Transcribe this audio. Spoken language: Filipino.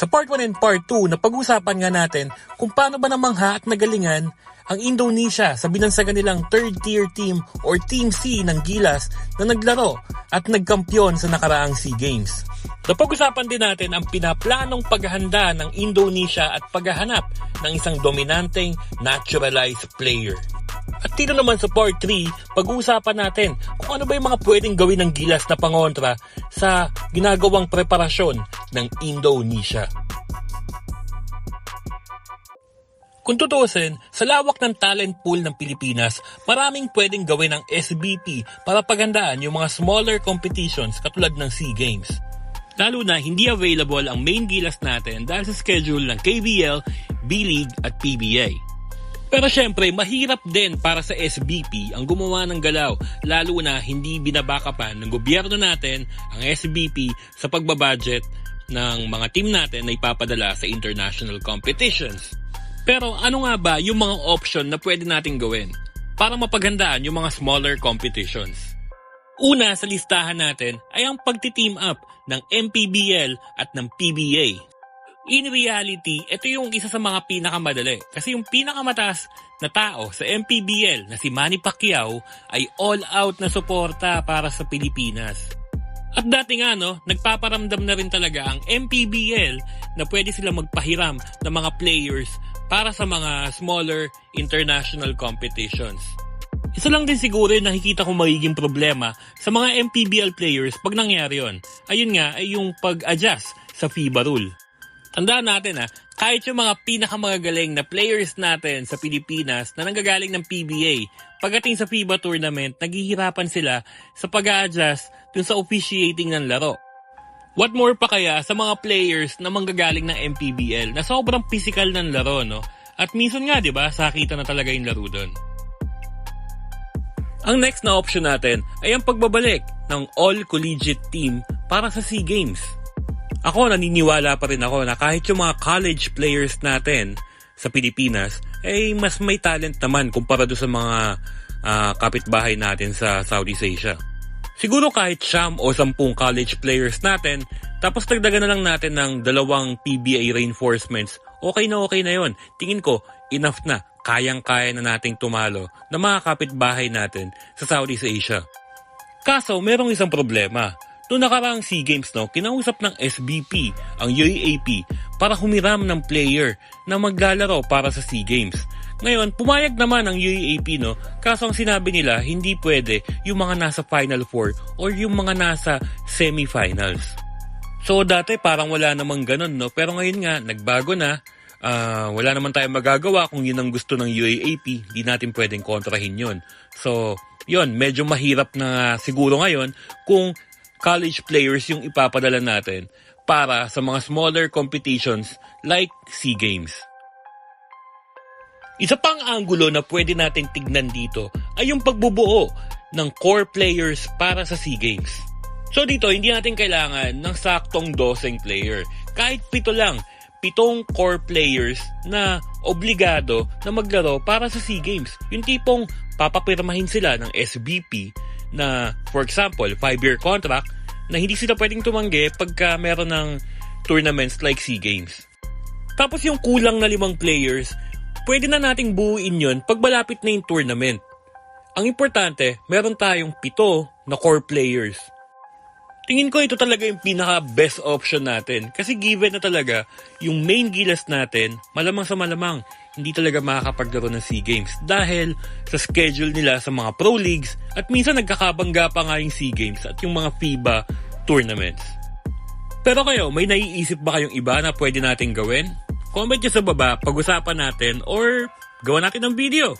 Sa Part 1 and Part 2, napag-usapan nga natin kung paano ba namangha at nagalingan ang Indonesia sa binansagan nilang third-tier team or Team C ng Gilas na naglaro at nagkampiyon sa nakaraang SEA Games. Napag-usapan din natin ang pinaplanong paghahanda ng Indonesia at paghahanap ng isang dominanteng naturalized player. At dito naman sa Part 3, pag-uusapan natin kung ano ba yung mga pwedeng gawin ng Gilas na pangontra sa ginagawang preparasyon ng Indonesia. Kung tutusin, sa lawak ng talent pool ng Pilipinas, maraming pwedeng gawin ng SBP para paghandaan yung mga smaller competitions katulad ng SEA Games. Lalo na hindi available ang main Gilas natin dahil sa schedule ng KBL, B-League at PBA. Pero syempre, mahirap din para sa SBP ang gumawa ng galaw, lalo na hindi binabakapan ng gobyerno natin ang SBP sa pagbabudget ng mga team natin na ipapadala sa international competitions. Pero ano nga ba yung mga option na pwede nating gawin para mapaghandaan yung mga smaller competitions? Una sa listahan natin ay ang pagti-team up ng MPBL at ng PBA. In reality, ito yung isa sa mga pinakamadali kasi yung pinakamataas na tao sa MPBL na si Manny Pacquiao ay all-out na suporta para sa Pilipinas. At dati nga nagpaparamdam na rin talaga ang MPBL na pwede sila magpahiram ng mga players para sa mga smaller international competitions. Isa lang din siguro yung nakikita kong magiging problema sa mga MPBL players pag nangyari yun. Ayun nga ay yung pag-adjust sa FIBA rule. Tandaan natin kahit yung mga pinakamagagaling na players natin sa Pilipinas na nanggagaling ng PBA, pagdating sa FIBA tournament, naghihirapan sila sa pag-a-adjust dun sa officiating ng laro. What more pa kaya sa mga players na manggagaling ng MPBL na sobrang physical ng laro, no? At minsan nga, diba, sakita na talaga yung laro doon. Ang next na option natin ay ang pagbabalik ng all-collegiate team para sa SEA Games. Ako, naniniwala pa rin ako na kahit yung mga college players natin sa Pilipinas ay mas may talent naman kumpara doon sa mga kapitbahay natin sa Southeast Asia. Siguro kahit 9 o 10 college players natin, tapos dagdagan na lang natin ng 2 PBA reinforcements, okay na yon. Tingin ko, enough na. Kayang-kaya na nating tumalo na mga kapitbahay natin sa Southeast Asia. Kaso, merong isang problema. Noong nakaraang SEA Games, kinausap ng SBP ang UAAP para humiram ng player na maglalaro para sa SEA Games. Ngayon, pumayag naman ang UAAP, kaso ang sinabi nila, hindi pwede yung mga nasa Final Four or yung mga nasa semifinals. So dati parang wala namang ganun, pero ngayon nga, nagbago na. Wala naman tayong magagawa kung yun ang gusto ng UAAP, di natin pwedeng kontrahin yun. So, yun, medyo mahirap na siguro ngayon kung college players yung ipapadala natin para sa mga smaller competitions like SEA Games. Isa pang anggulo na pwede nating tignan dito ay yung pagbubuo ng core players para sa SEA Games. So dito, hindi natin kailangan ng saktong 12 player. Kahit 7 lang, 7 core players na obligado na maglaro para sa SEA Games. Yung tipong papapirmahin sila ng SBP na, for example, 5-year contract na hindi sila pwedeng tumanggi pagka meron ng tournaments like SEA Games. Tapos yung kulang na 5 players, pwede na nating buuin yun pag malapit na yung tournament. Ang importante, meron tayong 7 na core players. Tingin ko ito talaga yung pinaka-best option natin kasi given na talaga yung main Gilas natin, malamang sa malamang, hindi talaga makakapaglaro ng SEA Games dahil sa schedule nila sa mga pro leagues at minsan nagkakabangga pa nga yung SEA Games at yung mga FIBA tournaments. Pero kayo, may naiisip ba kayong iba na pwede natin gawin? Comment nyo sa baba, pag-usapan natin or gawa natin ng video.